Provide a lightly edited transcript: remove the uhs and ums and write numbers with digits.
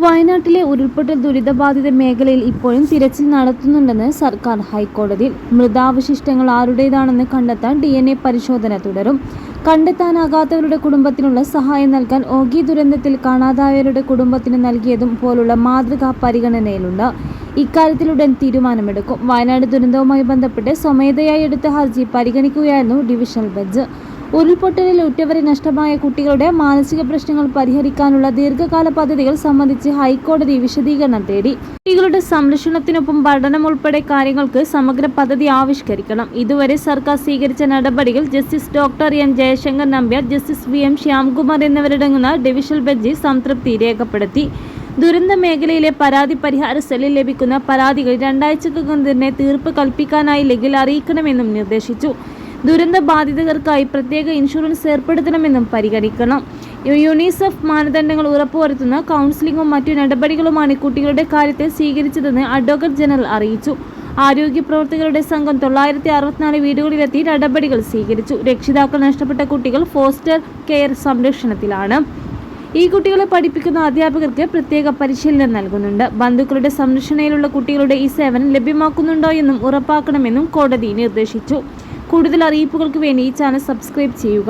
വയനാട്ടിലെ ഉരുൾപൊട്ടൽ ദുരിതബാധിത മേഖലയിൽ ഇപ്പോഴും തിരച്ചിൽ നടത്തുന്നുണ്ടെന്ന് സർക്കാർ ഹൈക്കോടതിയിൽ. മൃതാവശിഷ്ടങ്ങൾ ആരുടേതാണെന്ന് കണ്ടെത്താൻ DNA പരിശോധന തുടരും. കണ്ടെത്താനാകാത്തവരുടെ കുടുംബത്തിനുള്ള സഹായം നൽകാൻ ഓഖി ദുരന്തത്തിൽ കാണാതായവരുടെ കുടുംബത്തിന് നൽകിയതും പോലുള്ള മാതൃക പരിഗണനയിലുണ്ട്. ഇക്കാര്യത്തിൽ ഉടൻ തീരുമാനമെടുക്കും. വയനാട് ദുരന്തവുമായി ബന്ധപ്പെട്ട് സ്വമേധയായി എടുത്ത ഹർജി പരിഗണിക്കുകയായിരുന്നു ഡിവിഷണൽ ബെഞ്ച്. ഉരുൾപൊട്ടലിൽ ഉറ്റവരെ നഷ്ടമായ കുട്ടികളുടെ മാനസിക പ്രശ്നങ്ങൾ പരിഹരിക്കാനുള്ള ദീർഘകാല പദ്ധതികൾ സംബന്ധിച്ച് ഹൈക്കോടതി വിശദീകരണം തേടി. കുട്ടികളുടെ സംരക്ഷണത്തിനൊപ്പം പഠനം ഉൾപ്പെടെ കാര്യങ്ങൾക്ക് സമഗ്ര പദ്ധതി ആവിഷ്കരിക്കണം. ഇതുവരെ സർക്കാർ സ്വീകരിച്ച നടപടികൾ justice doctor N. Jaishankar Nambiar, justice VM. Shyamkumar എന്നിവരടങ്ങുന്ന ഡിവിഷണൽ ബെഞ്ച് സംതൃപ്തി രേഖപ്പെടുത്തി. ദുരന്ത മേഖലയിലെ പരാതി പരിഹാര സെല്ലിൽ ലഭിക്കുന്ന പരാതികൾ 2 ആഴ്ചക്കകം തന്നെ തീർപ്പ് കൽപ്പിക്കാനായില്ലെങ്കിൽ അറിയിക്കണമെന്നും നിർദ്ദേശിച്ചു. ദുരന്ത ബാധിതർക്കായി പ്രത്യേക ഇൻഷുറൻസ് ഏർപ്പെടുത്തണമെന്നും പരിഗണിക്കണം. യുനിസെഫ് മാനദണ്ഡങ്ങൾ ഉറപ്പുവരുത്തുന്ന കൗൺസിലിംഗും മറ്റു നടപടികളുമാണ് കുട്ടികളുടെ കാര്യത്തിൽ സ്വീകരിച്ചതെന്ന് അഡ്വക്കേറ്റ് ജനറൽ അറിയിച്ചു. ആരോഗ്യ പ്രവർത്തകരുടെ സംഘം 964 വീടുകളിലെത്തി നടപടികൾ സ്വീകരിച്ചു. രക്ഷിതാക്കൾ നഷ്ടപ്പെട്ട കുട്ടികൾ ഫോസ്റ്റർ കെയർ സംരക്ഷണത്തിലാണ്. ഈ കുട്ടികളെ പഠിപ്പിക്കുന്ന അധ്യാപകർക്ക് പ്രത്യേക പരിശീലനം നൽകുന്നുണ്ട്. ബന്ധുക്കളുടെ സംരക്ഷണയിലുള്ള കുട്ടികളുടെ ഈ സേവനം ലഭ്യമാക്കുന്നുണ്ടോ എന്നും ഉറപ്പാക്കണമെന്നും കോടതി നിർദ്ദേശിച്ചു. കൂടുതൽ അറിയിപ്പുകൾക്ക് വേണ്ടി ഈ ചാനൽ സബ്സ്ക്രൈബ് ചെയ്യുക.